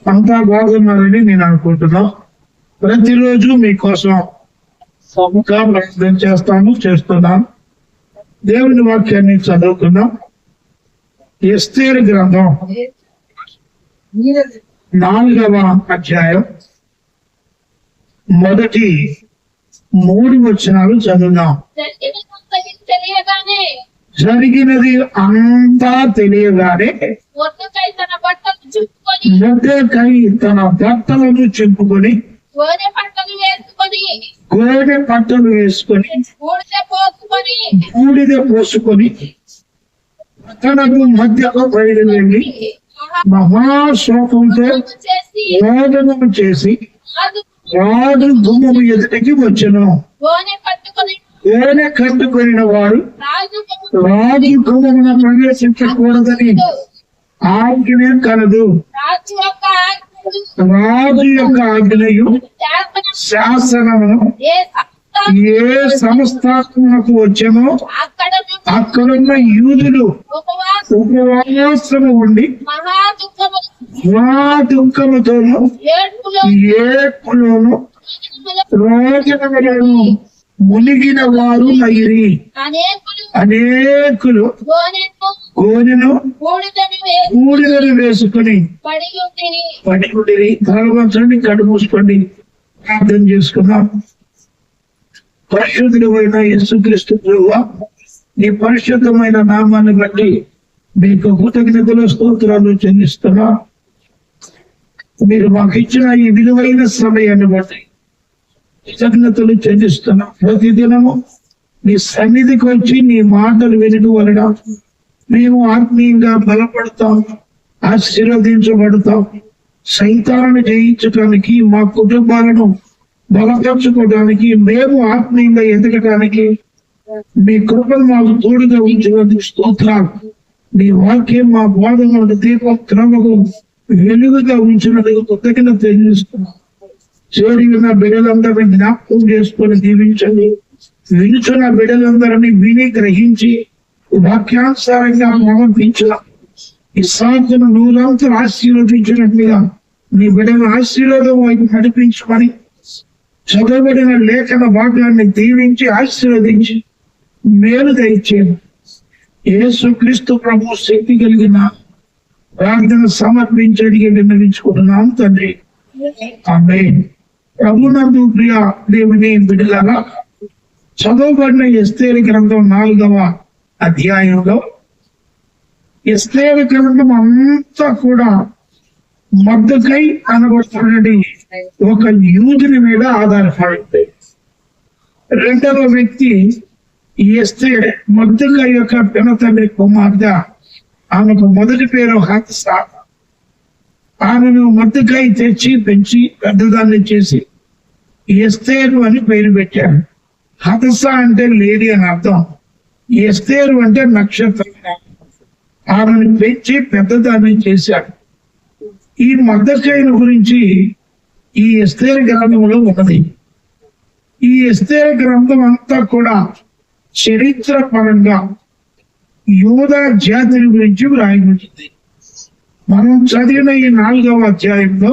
అంతా బాగున్నారని నేను అనుకుంటున్నా. ప్రతిరోజు మీకోసం ప్రార్థన చేస్తున్నాను. దేవుని వాక్యాన్ని చదువుకుందాం. ఎస్తేరు గ్రంథం 4వ అధ్యాయం మొదటి 3 వచనాలు చదువుదాం. జరిగినది అంతా తెలియగానే మొర్దెకై తన బట్టలను చింపుకొని గోనె పట్టలు వేసుకొని బూడిద పోసుకొని పట్టణపు మధ్యలో బయలుదేరి మహాశోకంతో రోదనము చేసి రాజు గుమ్మము ఎదుటికి వచ్చెను. గోనె కట్టుకొనిన వాడు రాజు గుమ్మమున ప్రవేశించకూడదని ఆజ్ఞ కలదు. రాజు యొక్క ఆజ్ఞయు శాసనమును ఏ సంస్థానకు వచ్చామో అక్కడున్న యూదులు ఉపవాసము ఉండి మహా దుఃఖముతోను ఏడ్పులోను రోదనములను మునిగిన వారు అయిరి. అనేకులు గోనెను బూడిదను వేసుకుని పడిగుడిరి. భగవంతుని కడు మూసుకోండి, ప్రార్థన చేసుకున్నాం. పరిశుద్ధుడైన యేసుక్రీస్తు ప్రభువా, నీ పరిశుద్ధమైన నామాన్ని బట్టి మీకు కృతజ్ఞతలు స్తోత్రాలు చెల్లిస్తున్నా. మీరు మాకు ఇచ్చిన ఈ విలువైన సమయాన్ని బట్టి కృతజ్ఞతలు చెల్లిస్తున్నాం. ప్రతిదినము నీ సన్నిధికి వచ్చి నీ మాటలు వినడం వలన మేము ఆత్మీయంగా బలపడతాం, ఆశీర్వదించబడతాం. సైతాన్ని జయించడానికి, మా కుటుంబాలను బలపరచుకోవడానికి, మేము ఆత్మీయంగా ఎదగడానికి మీ కృపను మాకు తోడుగా ఉంచినందుకు స్తోత్రాలు. నీ వాక్యం మా బోధన దీపం క్రమకు వెలుగుగా ఉంచినందుకు కృతజ్ఞత తెలియజేస్తున్నాం. చేరి ఉన్న బిడ్డలందరినీ జ్ఞాపకం చేసుకొని దీవించండి. వినుచున్న బిడ్డలందరినీ విని గ్రహించి వాక్యానుసారంగా ప్రవర్తించిన ఈ సాధన నూరంతలు ఆశీర్వదించినట్లుగా నీ బిడ్డను ఆశీర్వాదం వైపు నడిపించమని చదవబడిన లేఖన భాగాన్ని దీవించి ఆశీర్వదించి మేలు దయచేయండి. యేసుక్రీస్తు ప్రభు శక్తి కలిగిన ప్రార్థన సమర్పించడికి విన్నవించుకుంటున్నాం తండ్రి, ఆమేన్. ప్రభునందు ప్రియ దేవుని బిడ్డలారా, చదవబడిన ఎస్తేరు గ్రంథం 4వ అధ్యాయంలో ఎస్తేరు గ్రంథం అంతా కూడా మొర్దెకై అనబడుతున్నది ఒక యూదుని మీద ఆధారపడింది. రెండవ వ్యక్తి ఎస్తేర్, మొర్దెకై యొక్క పినతండ్రి కుమార్తె. ఆమెకు మొదటి పేరు హతసా. ఆమెను మొర్దెకై తెచ్చి పెంచి పెద్దదాన్ని చేసి ఎస్తేరు అని పేరు పెట్టాడు. హతసా అంటే లేడీ అని అర్థం. ఎస్తేరు అంటే నక్షత్రం. ఆమెను పెంచి పెద్దదాన్ని చేశాడు. ఈ మొర్దెకైను గురించి ఈ ఎస్తేరు గ్రంథంలో ఉన్నది. ఈ ఎస్తేరు గ్రంథం అంతా కూడా చరిత్ర పరంగా యూదా జాతిని గురించి వ్రాయబడింది. మనం చదివిన ఈ 4వ అధ్యాయంలో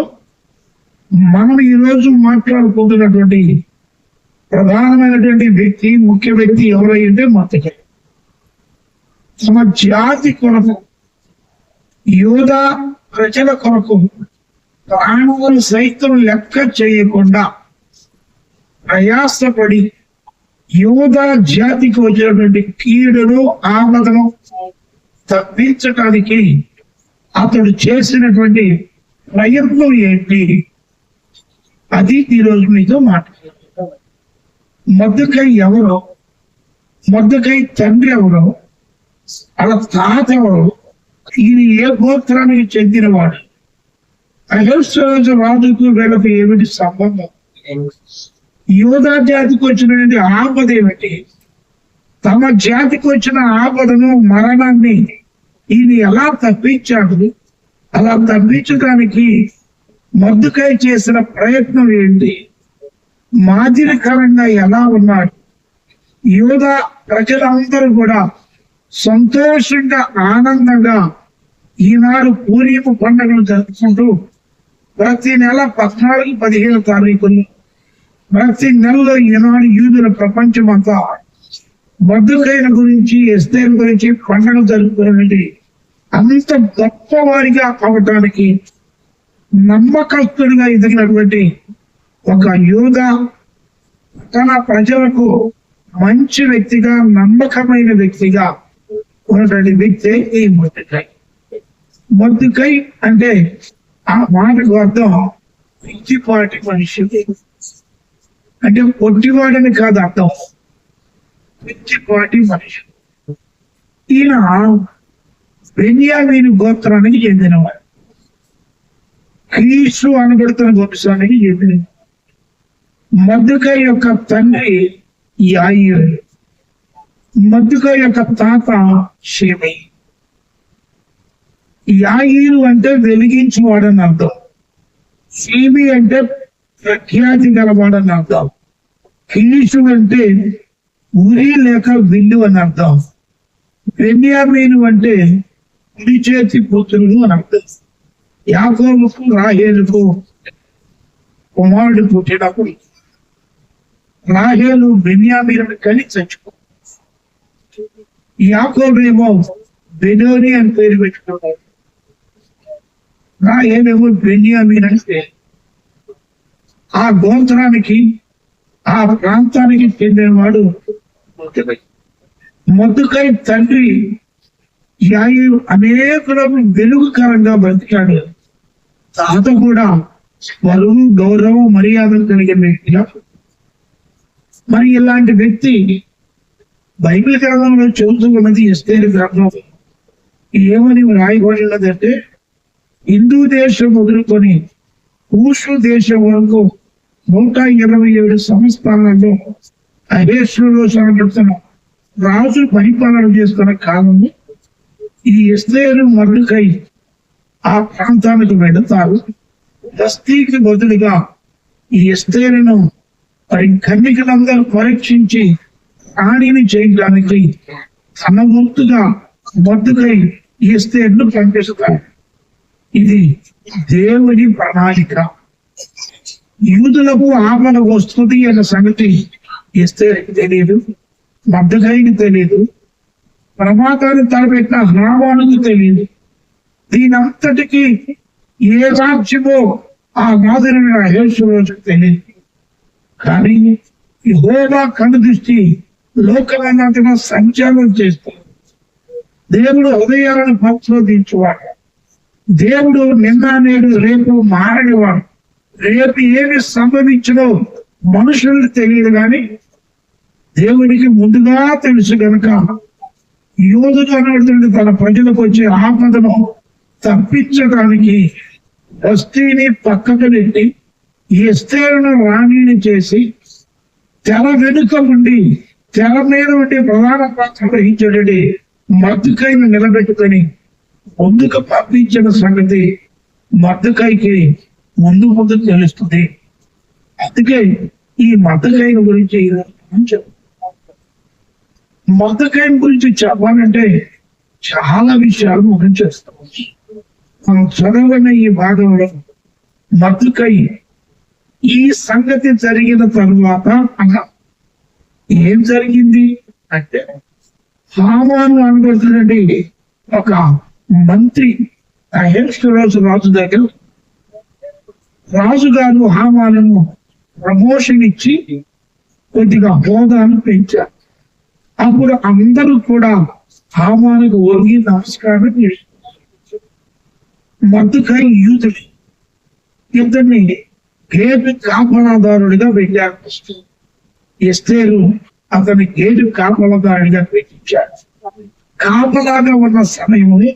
మనం ఈరోజు మాట్లాడుకుంటున్నటువంటి ప్రధానమైనటువంటి వ్యక్తి, ముఖ్య వ్యక్తి ఎవరైతే మొర్దెకై. తమ జాతి కొరకు, యూదా ప్రజల కొరకు ప్రాణాలు సైతం లెక్క చేయకుండా ప్రయాసపడి యూదా జాతికి వచ్చినటువంటి కీడును, ఆపదను తప్పించటానికి అతడు చేసినటువంటి ప్రయత్నం ఏంటి, అది ఈరోజు మీతో మాట్లాడుతున్నాను. మొర్దెకై ఎవరో, మొర్దెకై తండ్రి ఎవరో, అలా తాత ఎవరో, ఈయన ఏ గోత్రానికి చెందినవాడు, అహస్వేరోషు రాజుకు వీళ్ళకి ఏమిటి సంబంధం, యూదా జాతికి వచ్చినటువంటి ఆపద ఏమిటి, తమ జాతికి వచ్చిన ఆపదను, మరణాన్ని ఈయన ఎలా తప్పించాడు, అలా తప్పించడానికి మొర్దెకై చేసిన ప్రయత్నం ఏంటి, మాదిరికరంగా ఎలా ఉన్నాడు, యూదా ప్రజలందరూ కూడా సంతోషంగా ఆనందంగా ఈనాడు పూరీపు పండుగలు జరుపుకుంటూ ప్రతి నెల 14, 15 తారీఖులు ప్రతి నెలలో ఈనాడు యూదుల ప్రపంచం అంతా మొర్దెకై గురించి, ఎస్తేరు గురించి పండుగ జరుపుకునేది అంత గొప్పవారిగా అవటానికి నమ్మకస్తుడిగా ఎదిగినటువంటి ఒక యూద తన ప్రజలకు మంచి వ్యక్తిగా, నమ్మకమైన వ్యక్తిగా ఉన్నటువంటి వ్యక్తి ఈ మొర్దెకై. మొర్దెకై అంటే ఆ మాటకు అర్థం పిచ్చిపాటి మనిషి అంటే పొట్టివాడని కాదు అర్థం, పిచ్చిపాటి మనిషి. ఈయన బెన్యామీను గోత్రానికి చెందినవాడు, కీషు అనబడుతున్న వంశానికి చెందినవాడు. మొర్దెకై యొక్క తండ్రి యాయీరు, మొర్దెకై యొక్క తాత షేమై. యాయీరు అంటే వెలిగించువాడని అర్థం, షేమై అంటే ప్రఖ్యాతి గలవాడని అర్థం, కీషు అంటే ఉరి లేక విల్లు అని అర్థం, బెన్యామీను అంటే కుడి చేతి పుత్రుడు అని అర్థం. యాకోబుకు రాహేలుకు కుమారుడు పుట్టినప్పుడు రాహేలు బెన్యామీనుని కని చచ్చిపో, యాకోబేమో బెనోని అని పేరు పెట్టుకున్నాడు, రాహేలేమో బెన్యామీన్ అని పేరు. ఆ గోత్రానికి, ఆ ప్రాంతానికి చెందినవాడు మొర్దెకై. మొర్దెకై తండ్రి యాయీరు అనేకులకు వెలుగుకరంగా బ్రతికాడు. తాత కూడా బరువు, గౌరవం, మర్యాదలు కలిగిన వ్యక్తిగా. మరి ఇలాంటి వ్యక్తి బైబిల్ గ్రంథంలో చెబుతున్నది ఎస్తేరు గ్రంథం ఏమని రాయబడినదంటే, హిందూ దేశం మొదలుకొని కూషు దేశం వరకు 127 సంవత్సరాలలో అహేష్వేరోషు అనబడుతున్న రాజు పరిపాలన చేస్తున్న కాలంలో ఈ ఎస్తేరు, మొర్దెకై ఆ ప్రాంతానికి వెళతారు. బస్తీకి బదులుగా ఈ ఎస్తేరును మరి కన్యకలందరూ పరీక్షించి రాణిని చేయడానికి తన వంతుగా మొర్దెకై ఎస్తేరును పంపిస్తారు. ఇది దేవుని ప్రణాళిక. యూదులకు ఆపద వస్తుంది అన్న సంగతి ఎస్తేరుకి తెలియదు, మొర్దెకైకి తెలియదు, ప్రమాదాన్ని తలపెట్టిన హామానుకు తెలియదు. దీనంతటికీ ఏ రాజ్యమో ఆ మాదిరిని అహేష్వేరోషుకు తెలియదు. కానీ యెహోవా కన్ను దృష్టి లోకమంతటా సంచారం చేస్తాడు. దేవుడు హృదయాలను పరిశోధించువాడు. దేవుడు నిన్న, నేడు, రేపు మారనివాడు. రేపు ఏమి సంభవించడో మనుషులకు తెలియదు, కానీ దేవుడికి ముందుగా తెలుసు గనుక యోధుడు అనేటువంటి తన ప్రజలకు వచ్చే ఆపదను తప్పించడానికి బస్తీని పక్కకు నెట్టి ఎస్తేరును రాణిని చేసి తెర వెనుక ఉండి, తెర మీద ఉండి ప్రధాన పాత్ర వహించడి మొర్దెకైను నిలబెట్టుకొని ముందుకు పంపించిన సంగతి మొర్దెకైకి ముందు తెలుస్తుంది. అందుకే ఈ మొర్దెకైను గురించి మొర్దెకై గురించి చెప్పాలంటే చాలా విషయాలు మనం చేస్తాం. మనం చదవని ఈ భాగంలో మొర్దెకై ఈ సంగతి జరిగిన తరువాత ఏం జరిగింది అంటే, హామాను అనబడుతున్నది ఒక మంత్రి అహేష్వేరోషు రాజు దగ్గర. రాజుగారు హామాను ప్రమోషన్ ఇచ్చి కొద్దిగా హోదాను పెంచారు. అప్పుడు అందరూ కూడా హామానుకు వంగి నమస్కారం చేశారు. మొర్దెకై యూదుడు, ఇతన్ని గేటు కాపలాదారుడిగా పెట్టారు. ఎస్తేరు అతని గేటు కాపలాదారుడిగా పెట్టించాడు. కాపలాగా ఉన్న సమయంలో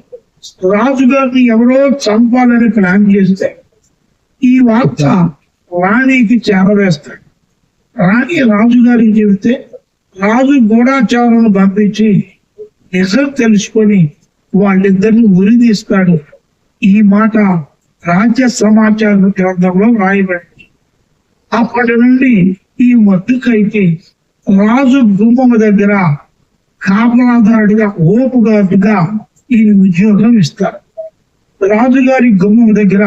రాజుగారిని ఎవరో చంపాలని ప్లాన్ చేస్తే ఈ వార్త రాణికి చేరవేస్తాడు. రాణి రాజుగారికి చెబితే రాజు గూఢచారులను పంపించి నిజం తెలుసుకొని వాళ్ళిద్దరిని ఉరిదీస్తాడు. ఈ మాట రాజ్య సమాచార గ్రంథంలో రాయబడింది. అప్పటి నుండి ఈ మొర్దెకైకి రాజు గుమ్మము దగ్గర కాపలాదారుడిగా, ఓపుగారుగా ఈ ఉద్యోగం ఇస్తారు. రాజుగారి గుమ్మం దగ్గర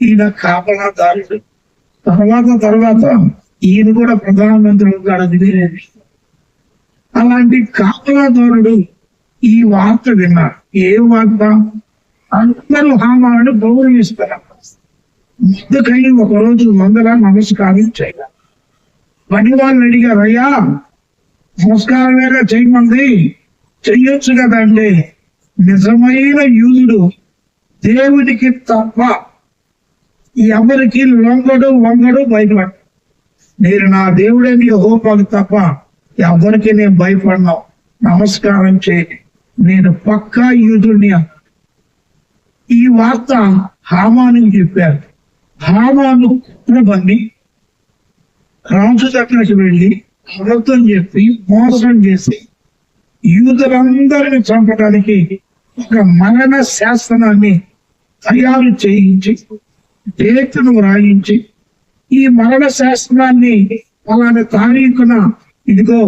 ఈయన కాపలాదారుడు. తర్వాత ఈయన కూడా ప్రధానమంత్రి అవుతాడు, అది వేరే విషయం. అలాంటి కాపలాదారుడు ఈ వార్త విన్నారు. ఏ వార్త? అందరూ హామాను గౌరవిస్తారు. మొద్దకై ఒకరోజు మందల నమస్కారం చేయాలి. పని వాళ్ళు అడిగారు, అయ్యా నమస్కారమేగా చేయమంది, చెయ్యొచ్చు కదండి. నిజమైన యూదుడు దేవునికి తప్ప ఎవరికి వంగడు భయపడు. నేను నా దేవుడని యెహోవాకు తప్ప ఎవరికి నేను భయపడినా, నమస్కారం చేయి, నేను పక్కా యూదుడిని. ఈ వార్త హామానుకి చెప్పారు. హామాను కుట్రబన్ని రాజు దగ్గరికి వెళ్ళి అబద్ధం చెప్పి మోసం చేసి యూదులందరిని చంపడానికి ఒక మరణ శాసనాన్ని తయారు చేయించి డేట్ను రాయించి, ఈ మరణ శాసనాన్ని అలాంటి తారీఖున ఇదిగో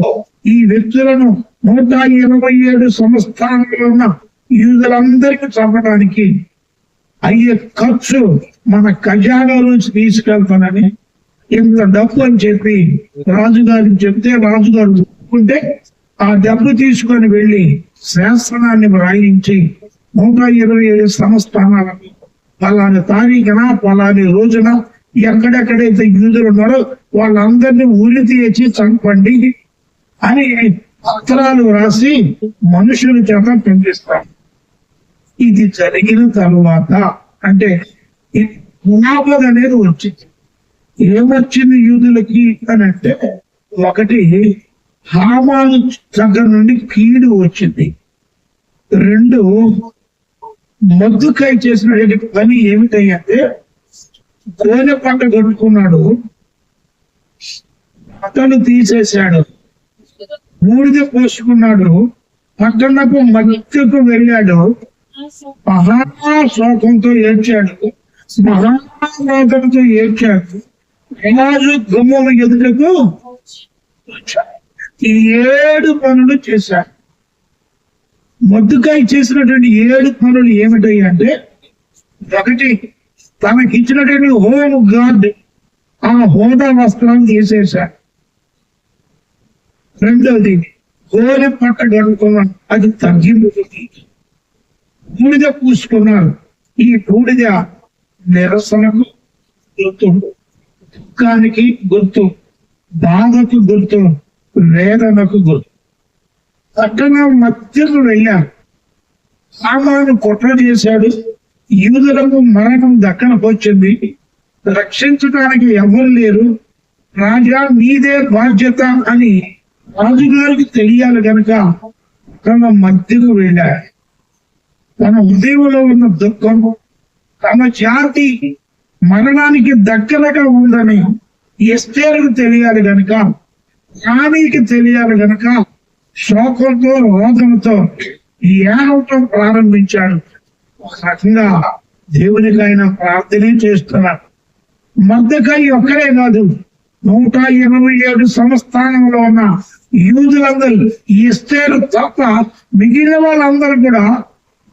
ఈ వ్యక్తులను 127 సంస్థానంలో ఉన్న యూదులందరికీ చంపడానికి అయ్యే ఖర్చు మన ఖజానా నుంచి తీసుకెళ్తానని ఇంత డబ్బు అని చెప్పి రాజుగారికి చెప్తే, రాజుగారు ఒప్పుకుంటే ఆ డబ్బు తీసుకొని వెళ్ళి శాసనాన్ని రాయించి 127 సంస్థానాలను పలాని తారీఖున పలాని రోజున ఎక్కడెక్కడైతే యూదులు ఉన్నారో వాళ్ళందరినీ ఉరి తీసి చంపండి అని పత్రాలు రాసి మనుషుల చేత పంపిస్తారు. ఇది జరిగిన తరువాత అంటే ఆపద అనేది వచ్చింది. ఏమొచ్చింది యూదులకి అని అంటే, ఒకటి హామాను దగ్గర నుండి కీడు వచ్చింది. 2 మొద్దుకాయ చేసిన పని ఏమిటంటే గోనె పంట కట్టుకున్నాడు, బట్టలు తీసేశాడు, బూడిద పోసుకున్నాడు, పట్టణపు మధ్యకు వెళ్ళాడు, మహాశోకంతో ఏడ్చాడు, మహాశోకంతో ఏడ్చాడు. రాజు గుమ్మం ఎదుటకు వచ్చాడు. ఈ 7 పనులు చేశాడు. మొద్దుకాయ చేసినటువంటి 7 పనులు ఏమిటంటే, ఒకటి తనకి ఇచ్చినటువంటి హోమ్ గార్డ్ ఆ హోదా వస్త్రాన్ని తీసేశాడు. 2వది గోనె పట్ట కట్టుకున్నాడు, అది తగ్గింపుతుంది. బూడిద పూసుకున్నాడు, ఈ బూడిద నిరసనకు గుర్తు, దుఃఖానికి గుర్తు, బాధకు గుర్తు, వేదనకు గుర్తు. పట్టణం మధ్యకు వెళ్ళాడు. హామాను కుట్ర చేశాడు, యూదులకు మరణం దక్కనకు వచ్చింది, రక్షించడానికి ఎవరు లేరు, రాజా నీదే బాధ్యత అని రాజుగారికి తెలియాలి గనుక తన మధ్యకు వెళ్ళాడు. తన హృదయంలో ఉన్న దుఃఖం, తన జాతి మరణానికి దగ్గరగా ఉందని ఎస్తేరుకు తెలియాలి గనుక, రాణికి తెలియాలి గనుక శోకంతో రోగంతో ఏడవటం ప్రారంభించాడు. ఒక రకంగా దేవునికి ఆయన ప్రార్థనే చేస్తున్నాడు. మొద్దకాయ ఒక్కడే కాదు, 127 సంస్థానంలో ఉన్న యూదులందరూ ఎస్తేరు తప్ప మిగిలిన వాళ్ళందరూ కూడా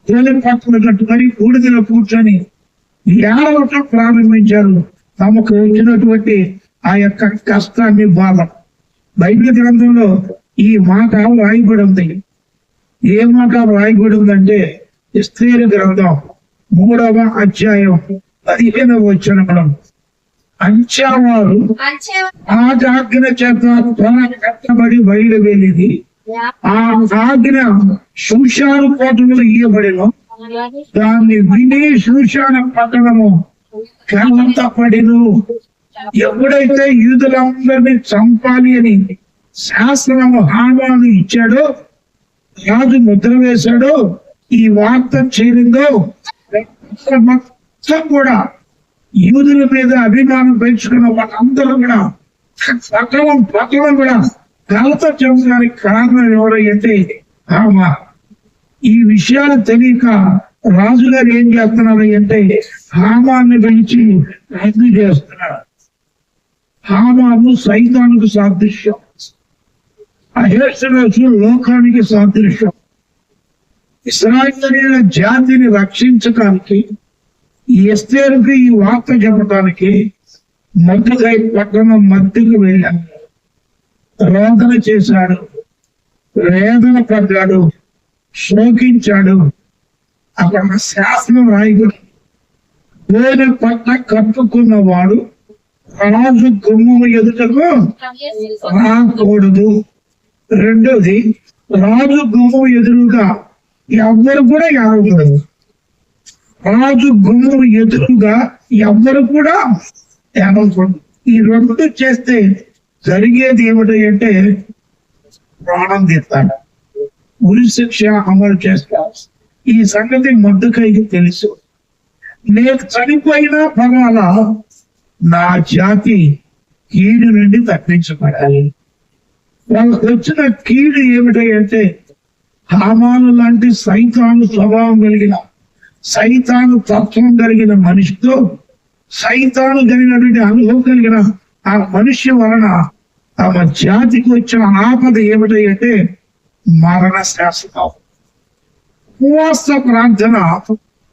గోనె పట్టలు కట్టుకొని బూడిదలో కూర్చొని ఏడవటం ప్రారంభించారు. తమకు వచ్చినటువంటి ఆ యొక్క కష్టాన్ని, బాధ. బైబిల్ గ్రంథంలో ఈ మాట రాయబడి ఉంది. ఏ మాట రాయబడి ఉందంటే, ఎస్తేరు గ్రంథం 3వ అధ్యాయం 15వ వచనంలో, అంచెవారు ఆజ్ఞ చేత కట్టబడి బయలు వెళ్ళింది, ఆ ఆజ్ఞ శూషాను కోటలో ఇయ్యబడిన, దాన్ని విని శూషాన పట్టణము కలతపడిను. ఎప్పుడైతే యూదులందరినీ చంపాలి అని శాసనము హామాను ఇచ్చాడో, రాజు ముద్ర వేశాడో, ఈ వార్త చేరిందో, మొత్తం కూడా యూదుల మీద అభిమానం పెంచుకున్న వాళ్ళందరూ కూడా పట్టణం కూడా కలత చెందడానికి కారణం ఎవరంటే హామా. ఈ విషయాలు తెలియక రాజుగారు ఏం చేస్తున్నారు అంటే హామాన్ని పెంచి రద్దు చేస్తున్నారు. హామాను సైతానికి సాదృశ్యం, అహేష్షు లోకానికి సాదృశ్యం. ఇశ్రాయేలీయుల జాతిని రక్షించడానికి ఈ ఎస్తేరుకి ఈ వార్త చెప్పడానికి మొర్దెకై పట్టణం మధ్యకు వెళ్ళాడు. రోదన చేశాడు, వేదన పడ్డాడు, శోకించాడు. అక్కడ శాసనం రాయకుడు వేరే పట్ట కట్టుకున్నవాడు రాజు గుమ్మము ఎదుటకు రాకూడదు. రెండోది, రాజు గుమ్మం ఎదురుగా ఎవ్వరు కూడా ఏడవకూడదు. రాజు గుమ్మం ఎదురుగా ఎవ్వరు కూడా ఏడవకూడదు. ఈ రెండు చేస్తే జరిగేది ఏమిటంటే ప్రాణం తీస్తాడు, ఉరి శిక్ష అమలు చేస్తాడు. ఈ సంగతి మొర్దెకైకి తెలుసు. నేను చనిపోయినా పర్వాలా, నా జాతి కీడు నుండి తప్పించబడాలి. వాళ్ళకి వచ్చిన కీడు ఏమిటంటే హామాను లాంటి సైతాను స్వభావం కలిగిన, సైతాను తత్వం కలిగిన మనిషితో, సైతాను కలిగినటువంటి అనుభవం కలిగిన ఆ మనిషి వలన ఆమె జాతికి వచ్చిన ఆపద ఏమిటంటే మరణ శాసనం. ఉపవాస ప్రార్థన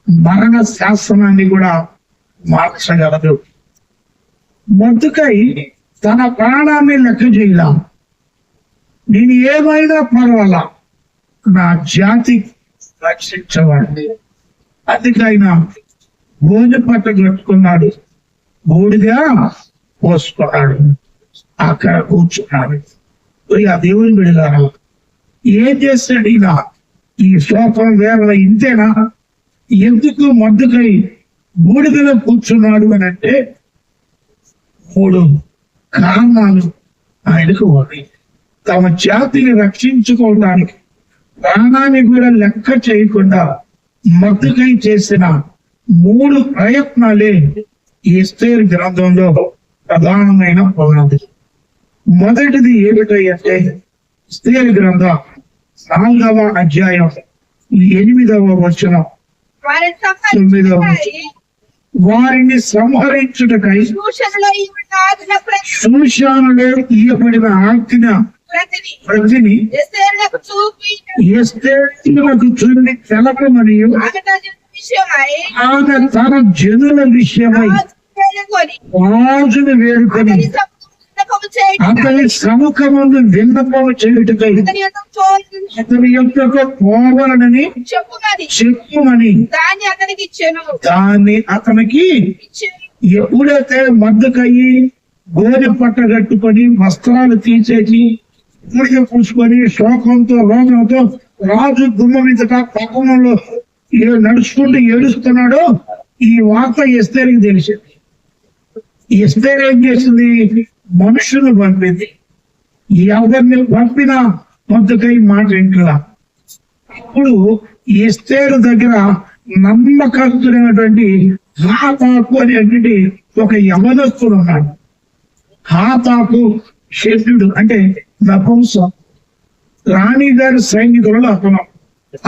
మరణ శాసనాన్ని కూడా మార్చగలదు. మొర్దెకై తన ప్రాణాన్ని లెక్క చేయలా. నేను ఏమైనా పర్వాలా, నా జాతి రక్షించబడింది. అందుకైనా గోనె పట్ట కట్టుకున్నాడు, బూడిగా పోసుకున్నాడు, అక్కడ కూర్చున్నాడు. ఆ దేవుని బిడ్డలారా, ఏం చేస్తాడు ఈయన? ఈ శ్లోకం వేరే ఇంతేనా? ఎందుకు మొర్దెకై బూడిదలో కూర్చున్నాడు అని అంటే 3 కారణాలు ఆయనకు ఉన్నాయి. తమ జాతిని రక్షించుకోవడానికి ప్రాణాన్ని కూడా లెక్క చేయకుండా మొర్దెకై చేసిన 3 ప్రయత్నాలే ఎస్తేరు గ్రంథంలో ప్రధానమైన పునాది. మొదటిది ఏమిటంటే ఎస్తేరు గ్రంథం 4వ అధ్యాయం 8వ వచనం, 9వ వచనం. వారిని సంహరించుటకై షూషానులో ఇయ్యబడిన ఆజ్ఞ ప్రతిని ఎస్తేరుకు చూపి తెలపమనియు ఆమె తన జనుల విషయమై రాజును వేడుకొని అతని సముఖముందు విన్నపము చేయుటకై అతని యొక్క పోవలనని చెప్పుమని దాన్ని అతనికి ఎప్పుడైతే మొర్దెకై గోనె పట్ట కట్టుకొని వస్త్రాలు తీసేసి పూడిక పూసుకొని శోకంతో రోగంతో రాజు గుమ్మ మీద పక్కనంలో నడుచుకుంటూ ఏడుస్తున్నాడో ఈ వార్త ఎస్తేరుకి తెలిసింది. ఎస్తేరు ఏం చేసింది? మనుషులు పంపింది. ఎవరిని పంపినా మొర్దెకై మాట ఇంట్లో. అప్పుడు ఎస్తేరు దగ్గర నమ్మకస్తుడైనటువంటి హాతాకు అనేటువంటి ఒక యవనస్తుడు ఉన్నాడు. హాతాకు శత్రుడు అంటే నపుంసం, రాణి గారి సైనికులలో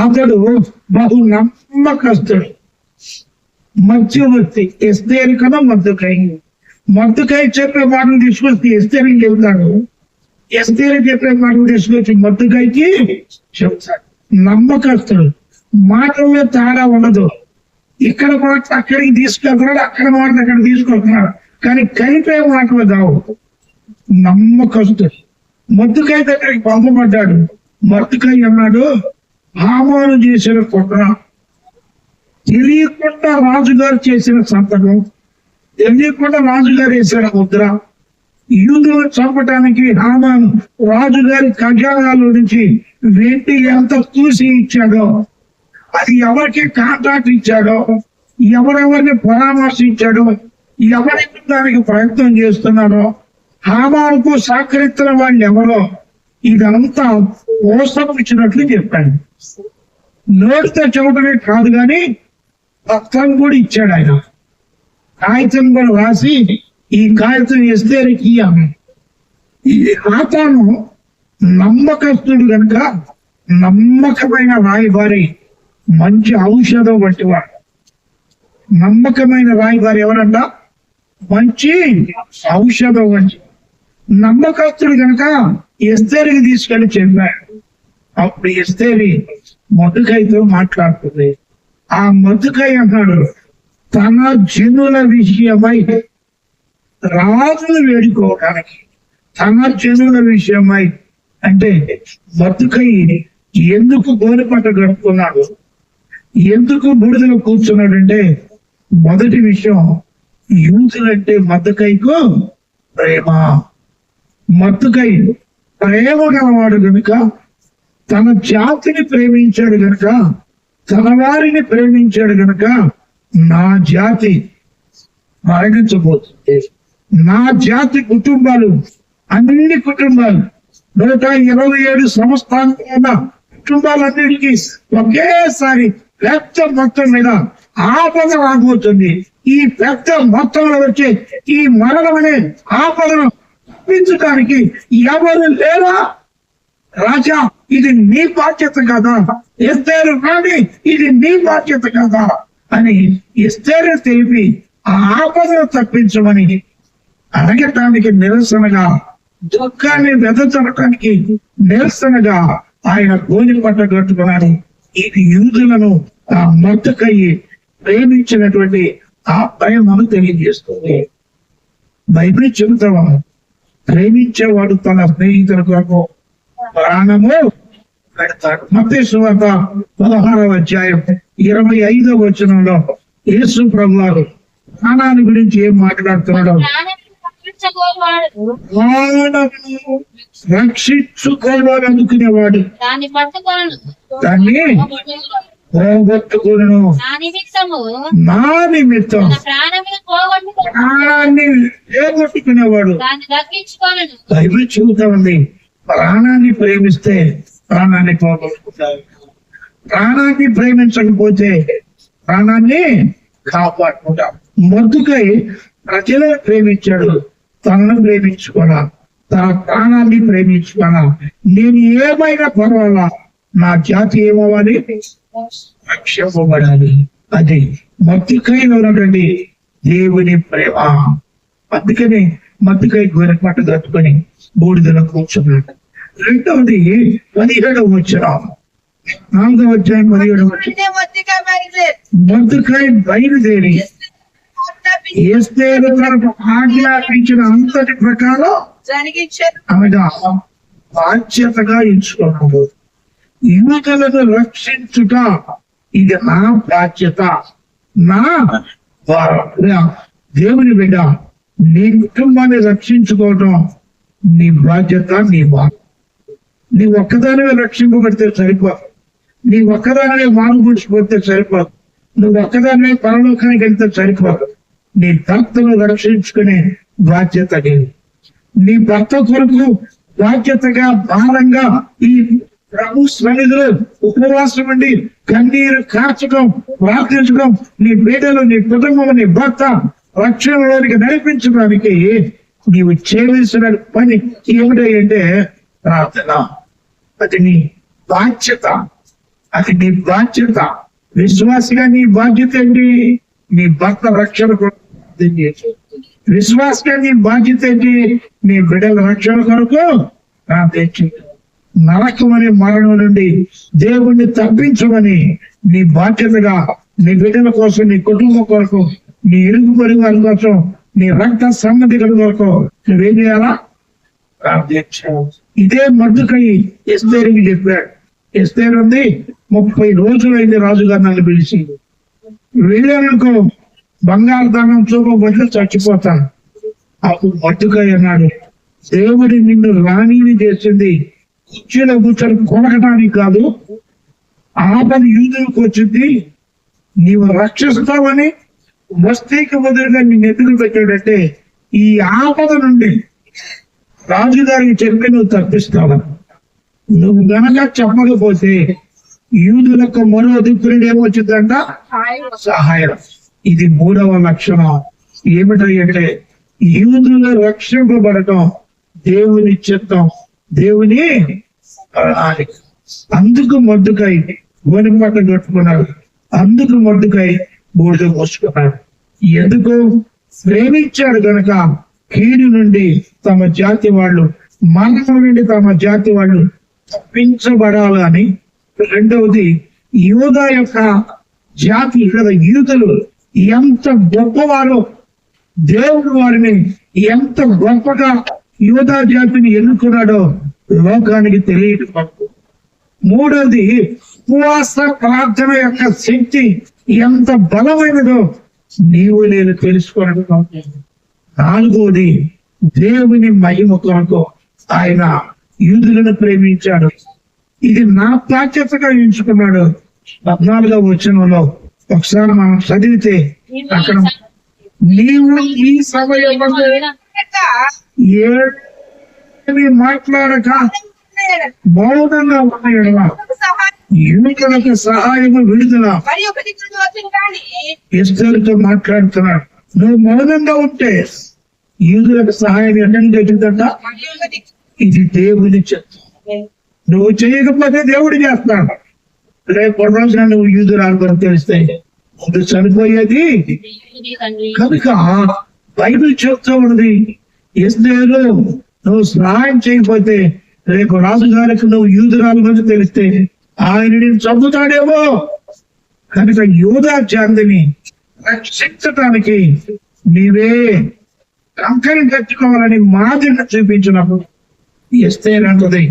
అతడు బహు నమ్మకస్తుడు, మధ్యవర్తి. ఎస్తేరు కదా మొర్దెకై చెప్పే మాటలు తీసుకొచ్చి ఎస్తేరుకి చెబుతాడు, ఎస్తేరు చెప్పే మాటలు తీసుకొచ్చి మొర్దెకైకి చెప్తాడు. నమ్మకస్తుడు, మాటల్లో తేడా ఉండదు. ఇక్కడ మాట అక్కడికి తీసుకెళ్తున్నాడు, అక్కడ మాట అక్కడ తీసుకొస్తున్నాడు, కానీ కలిపే మాటలు కావు. నమ్మకస్తుడు. మొర్దెకై దగ్గరికి పంపబడ్డాడు. మొర్దెకై అన్నాడు, హామాను చేసిన కుట్ర, తెలియకుండా రాజుగారు చేసిన సంతకం, తెలియకుండా రాజుగారు వేసిన ముద్ర, యూదులను చంపటానికి హామాను రాజుగారి ఖజానాలో నుంచి వెండి ఎంత చూసి ఇచ్చాడో, అది ఎవరికి కాంట్రాక్ట్ ఇచ్చాడో, ఎవరెవరిని పరామర్శించాడో, ఎవరికి దానికి ప్రయత్నం చేస్తున్నాడో, హామానుకు సహకరిస్తున్న వాళ్ళు ఎవరో, ఇదంతా మోసం ఇచ్చినట్లు చెప్పాడు. నోటితో చెప్పడమే కాదు కానీ పత్రం కూడా ఇచ్చాడు ఆయన. కాగితం కూడా రాసి ఈ కాగితం ఎస్తేరుకి ఇయ్యాము. ఈ హాతాను నమ్మకస్తుడు కనుక నమ్మకమైన రాయబారి, మంచి ఔషధం వంటివాడు. నమ్మకమైన రాయబారి ఎవరంట? మంచి ఔషధం వంటి. నమ్మకస్తుడు కనుక ఎస్తేరుకి తీసుకెళ్లి చెప్పాడు. అప్పుడు ఎస్తేరు మొర్దెకైతో మాట్లాడుతుంది. ఆ మొర్దెకై అన్నాడు, తన జనుల విషయమై రాజును వేడుకోవడానికి, తన జనుల విషయమై అంటే బతుకై ఎందుకు గోనెపట్ట కట్టుకున్నాడు, ఎందుకు బూడిదలో కూర్చున్నాడంటే మొదటి విషయం యూదులంటే మద్దకైకు ప్రేమ. మద్దకై ప్రేమ గలవాడు గనుక, తన జాతిని ప్రేమించాడు గనుక, తన వారిని ప్రేమించాడు గనుక నా జాతి మరణించబోతుంది. నా జాతి కుటుంబాలు, అన్ని కుటుంబాలు 127 సంవత్సరాల కుటుంబాలన్నిటికీ ఒకేసారి పెద్ద మొత్తం మీద ఆపద రాబోతుంది. ఈ పెద్ద మొత్తంలో వచ్చే ఈ మరణం అనే ఆపదను తప్పించడానికి ఎవరు లేరా? రాజా, ఇది నీ బాధ్యత కదా. ఎస్తేరు రాణి, ఇది నీ బాధ్యత కదా అని ఎస్తేరు తెలిపి ఆ ఆపదను తప్పించమని అడగటానికి నిరసనగా, దుఃఖాన్ని వెదచడానికి నిరసనగా ఆయన గోనెపట్ట కట్టుకున్నాడు. ఇది యూదులను ఆ మద్దకయ్యి ప్రేమించినటువంటి ఆ ప్రేమను తెలియజేస్తుంది. బైబిల్ చెబుతావా, ప్రేమించేవాడు తన స్నేహితుల కొరకు ప్రాణము పెడతాడు. మత్తయి సువార్త 16వ అధ్యాయం 25వ వచనంలో యేసు ప్రభువారు ప్రాణాన్ని గురించి ఏం మాట్లాడుతున్నాడు? రక్షించుకోవాలి అనుకునేవాడు దాన్ని పోగొట్టుకును. నా నిమిత్తం ప్రాణాన్ని పోగొట్టుకునేవాడు. బైబిల్ చెబుతా ఉంది, ప్రాణాన్ని ప్రేమిస్తే ప్రాణాన్ని పోగొట్టుకుంటారు, ప్రాణాన్ని ప్రేమించకపోతే ప్రాణాన్ని కాపాడుకుంటాం. మొద్దుకై ప్రజలను ప్రేమించాడు, తనను ప్రేమించుకోవాలా, తన ప్రాణాన్ని ప్రేమించుకోవాలా. నేను ఏమైనా పర్వాలా, నా జాతి ఏమవ్వాలి, రక్షింపబడాలి. అది మొద్దుకైలో ఉన్నటువంటి దేవుని ప్రేమ. అందుకని మొద్దుకై గోనెపట్ట కట్టుకొని బూడిదలో కూర్చున్నాడు. రెండవది 17వ వచనం, 4వ అధ్యాయం 17వ వచనం. మొద్దుకై బయలుదేరి ఎస్తేరు తనకు ఆజ్ఞాపించిన అంతటి ప్రకారం అనగా బాధ్యతగా ఎంచుకున్నాడు. యూదులను రక్షించుట ఇది నా బాధ్యత, నా దేవుని బిడ్డ. నీ కుటుంబాన్ని రక్షించుకోవటం నీ బాధ్యత, నీ బాధ్యత. నీ ఒక్కదానివే రక్షింపబడితే సరిపోదు, నీ ఒక్కదానివే మారుపడిచిపోతే సరిపోదు, నువ్వు ఒక్కదానివే పరలోకానికి వెళ్తే సరిపోదు. నీ భర్తను రక్షించుకునే బాధ్యత లేదు. నీ భర్త కొరకు బాధ్యతగా భారంగా ఈ ప్రభు సన్నిధిలో ఉపవాసం ఉండి కన్నీరు కార్చడం, ప్రార్థించడం, నీ బిడ్డలు, నీ కుటుంబం, నీ భర్త రక్షణలోనికి నడిపించడానికి నీవు చేయవలసిన పని ఏమిటంటే ప్రార్థన. అది నీ బాధ్యత, అది నీ బాధ్యత. విశ్వాసగా నీ బాధ్యత ఏంటి? నీ భర్త రక్షణ కొరకు. విశ్వాసగా నీ బాధ్యత ఏంటి? నీ బిడ్డల రక్షణ కొరకు ప్రార్థించు. నరకం అనే మరణం నుండి దేవుణ్ణి తప్పించమని నీ బాధ్యతగా నీ బిడ్డల కోసం, నీ కుటుంబం కొరకు, నీ ఇరుగు పరివారం కోసం, నీ రక్త సంబంధికుల కొరకు నువ్వేం చేయాలా? ప్రార్థించావు. ఇదే మొద్దుకై ఎస్తేరుకి చెప్పాడు. ఎస్తేరు ఉంది, 30 రోజులైంది రాజుగారు నన్ను పిలిచి, వెళ్ళానుకో బంగారు దానం చూపబట్టి చచ్చిపోతాను. అప్పుడు మొద్దుకై అన్నాడు, దేవుడి నిన్ను రాణిని చేసింది కుర్చీలో కూర్చొని కొనకటానికి కాదు, ఆపద యూదులకు వచ్చింది, నీవు రక్షిస్తావని వస్తీకి బదులుగా నీ నెత్తులు పెట్టాడంటే ఈ ఆపద నుండి రాజుగారికి చెప్పి నువ్వు తప్పిస్తావు. నువ్వు గనక చెప్పకపోతే యూదులకు మరో దిక్కునుండి ఏమొచ్చిందంట? సహాయం. ఇది 3వ లక్షణం. ఏమిటంటే యూదులు రక్షింపబడటం దేవుని చిత్తం, దేవుని ప్రణాళిక. అందుకు మొద్దుకై గోనెపట్ట కట్టుకున్నాడు, అందుకు మొద్దుకై బూడిద పోసుకున్నాడు. ఎందుకు? ప్రేమించాడు గనక కీడు నుండి తమ జాతి వాళ్ళు, మరణం నుండి తమ జాతి వాళ్ళు తప్పించబడాలని. రెండవది యూదా యొక్క జాతి, యూదులు ఎంత గొప్పవారో, దేవుడు వారిని ఎంత గొప్పగా యూదా జాతిని ఎన్నుకున్నాడో లోకానికి తెలియదు. మూడోది, ఉపవాస ప్రార్థన యొక్క శక్తి ఎంత బలమైనదో నీవు నేను తెలుసుకోవడం. నాలుగోది, దేవుని మహిమ కొరకు ఆయన యూదులను ప్రేమించాడు. ఇది నా బాధ్యతగా ఎంచుకున్నాడు. 14వ వచనంలో ఒకసారి మనం చదివితే అక్కడ, నీవు ఈ సమయంలో ఏమి మాట్లాడక మౌనంగా ఉన్న యూదులకు సహాయము విడుదల. ఎస్తేరుతో మాట్లాడుతున్నాడు. నువ్వు మౌనంగా ఉంటే యూదులకు సహాయం ఎక్కడి నుంచి వచ్చిందంట? ఇది దేవుని చెప్తా. నువ్వు చేయకపోతే దేవుడు చేస్తాడు. రేపు రోజున నువ్వు యూదురాలు తెలిస్తే ముందు చనిపోయేది. కనుక బైబిల్ చెప్తా ఉన్నది, ఎస్తేరు నువ్వు సహాయం చేయకపోతే రేపు రాజుగారికి నువ్వు యూదురాలు గురించి తెలిస్తే ఆయన నేను చంపుతాడేమో. కనుక యూదా జాతిని రక్షించటానికి నీవే కంకణం కట్టుకోవాలని మాదిరిని చూపించినప్పుడు ఎస్తేరు అంటది,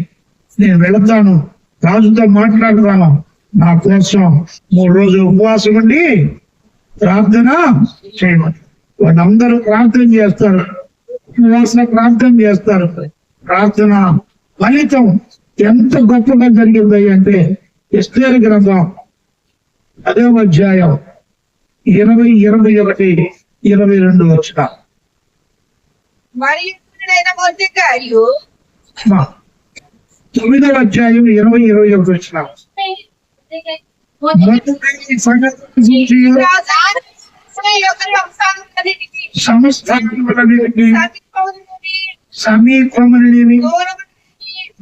నేను వెళతాను, రాజుతో మాట్లాడతాను, నా కోసం 3 రోజులు ఉపవాసం ఉండి ప్రార్థన చేయమని. వాళ్ళందరూ ప్రార్థన చేస్తారు, ఉపవాస ప్రార్థన చేస్తారు. ప్రార్థన ఫలితం ఎంత గొప్పగా జరిగింది అంటే ఎస్తేరు గ్రంథం 10వ అధ్యాయం 20, 21, 22 వచ్చిన 9వ అధ్యాయం 20, 21 వచ్చిన సమీపములనేవి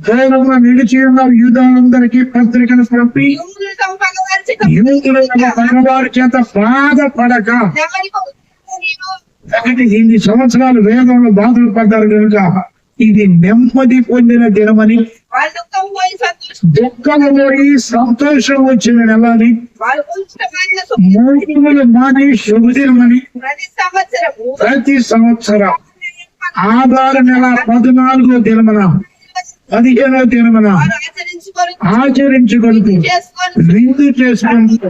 దూరంగా నిలిచి ఉన్న యూదులందరికీ పత్రికను పంపి యూదుల భగవారి చేత బాధపడక, ఇన్ని సంవత్సరాలు వేదంలో బాధలు పడ్డారు కనుక ఇది నెమ్మది పొందిన దినమని, దుఃఖము పోయి సంతోషం వచ్చిన నెలని, మూడుములు మాని శుభదినమని ప్రతి సంవత్సరం ఆధార నెల 14వ దినమున 15వ దినమున ఆచరించుకొని విందు చేసుకుంటూ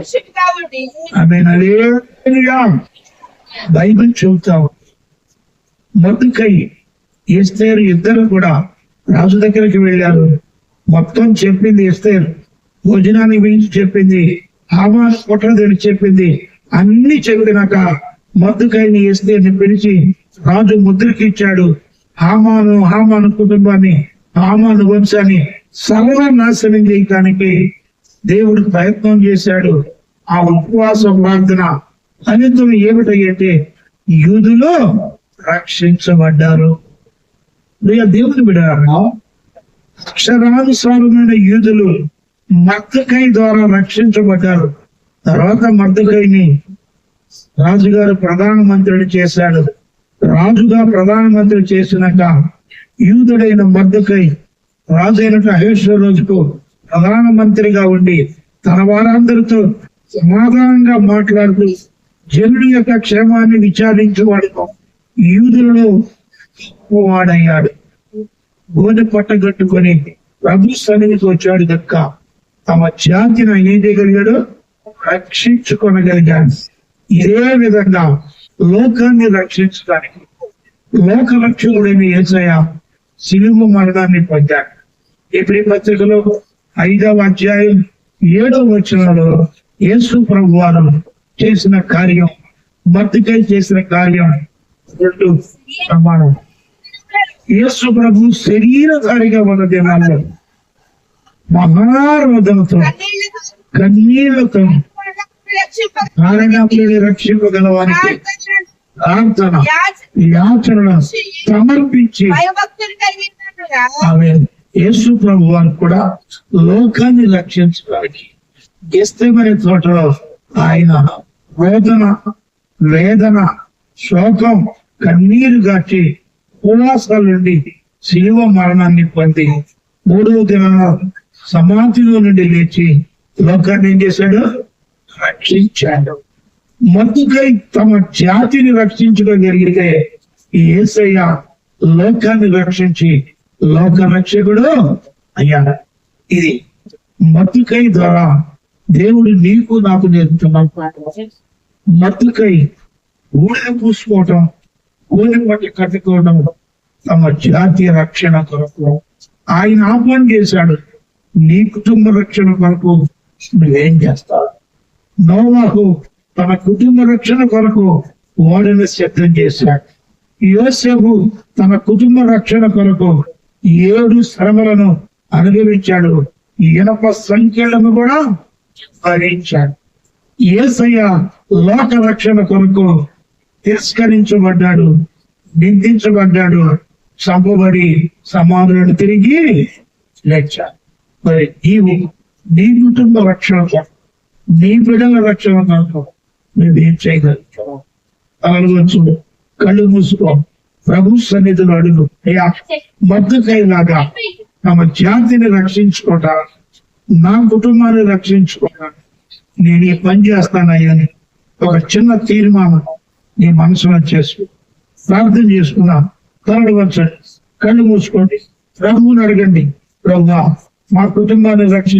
బైబిల్ చెబుతావు. మొర్దెకై, ఎస్తేరు ఇద్దరు కూడా రాజు దగ్గరికి వెళ్ళారు. మొత్తం చెప్పింది ఎస్తేరు. భోజనాన్ని గురించి చెప్పింది, హామాను పుట్టదని చెప్పింది. అన్ని చెప్పినాక మొర్దెకైని ఎస్తేరుని పిలిచి రాజు ముద్రకి ఇచ్చాడు. హామాను కుటుంబాన్ని, హామాను వంశాన్ని సర్వనాశనం చేయటానికి దేవుడు ప్రయత్నం చేశాడు. ఆ ఉపవాస ప్రార్థన ఫలితం ఏమిటంటే యూదులు రక్షించబడ్డారు. దేవుని బిడ్డలారా, అక్షరానుసారమైన యూదులు మొర్దెకై ద్వారా రక్షించబడ్డారు. తర్వాత మొర్దెకైని రాజుగారు ప్రధానమంత్రిని చేశాడు. రాజుగా ప్రధానమంత్రి చేసినాక యూదుడైన మొర్దెకై రాజైన అహష్వేరోషుకు ప్రధానమంత్రిగా ఉండి తన వారందరితో సమాధానంగా మాట్లాడుతూ జనుడి యొక్క క్షేమాన్ని విచారించేవాడు యూదులలో వాడయ్యాడు. గోనె పట్టగట్టుకొని ప్రభు సన్నిధికి వచ్చాడు కనుక తమ జాతిని ఆయన ఏం చేయగలిగాడు? రక్షించుకొనగలిగాడు. ఇదే విధంగా లోకాన్ని రక్షించడానికి లోక రక్షకుడైన యేసయ్య శిలువ మరణాన్ని పొందాడు. ఎబ్రీ పత్రికలో 5వ అధ్యాయం 7వ వచనంలో యేసు ప్రభు వారు చేసిన కార్యం, మొర్దెకై చేసిన కార్యం 2 ప్రమాణం. యేసు ప్రభు శరీరధారిగా ఉన్న దినాల్లో మహారోధంతో కన్నీళ్లతో కారణాలను రక్షింపగలవానికి ప్రార్థన యాచనను సమర్పించి ఆమె యేసు ప్రభు వారు కూడా లోకాన్ని రక్షించడానికి గెత్సేమనే తోటలో ఆయన వేదన, శోకం, కన్నీరు గాచి ఉపవాసాల నుండి శిలువ మరణాన్ని పొంది 3వ దినాన సమాధిలో నుండి లేచి లోకాన్ని ఏం చేశాడు? రక్షించాడు. మద్దుకై తమ జాతిని రక్షించుకోగలిగితే యేసయ్య లోకాన్ని రక్షించి లోక రక్షకుడు అయ్యాడు. ఇది మద్దుకై ద్వారా దేవుడు నీకు నాకు నేర్పుతున్నాడు. మద్దుకై ఊళ్ళ పూసుకోవటం, ఊళ్ళ బట్టి కట్టుకోవడం తమ జాతీయ రక్షణ కొరకు ఆయన ఆహ్వానం చేశాడు. నీ కుటుంబ రక్షణ కొరకు నువ్వేం చేస్తావు? నోవాహు తన కుటుంబ రక్షణ కొరకు ఓడను సిద్ధం చేశాడు. యోసేపు తన కుటుంబ రక్షణ కొరకు 7 శ్రమలను అనుభవించాడు. ఇనప సంఖ్యలను కూడా భరించాడు. యేసయ్య లోక రక్షణ కొరకు తిరస్కరించబడ్డాడు, నిందించబడ్డాడు, చంపబడి సమాధులను తిరిగి లేచాడు. మరి నీవు నీ కుటుంబ రక్షణ కొరకు, నీ బిడ్డల రక్షణ కొరకు నువ్వేం చేయగలుగుతావు? అలవచ్చు, కళ్ళు మూసుకో, ప్రభు సన్నిధిలో అడుగు. అయ్యా, మద్దుకైలాగా తమ జాతిని రక్షించుకోట, నా కుటుంబాన్ని రక్షించుకోట నేను ఈ పని చేస్తానయ్యని ఒక చిన్న తీర్మానం నీ మనసులో చేసుకో. ప్రార్థన చేసుకున్నా, తలడు వంచండి, కళ్ళు మూసుకోండి, ప్రభువుని అడగండి. ప్రభువా, మా కుటుంబాన్ని రక్షించు.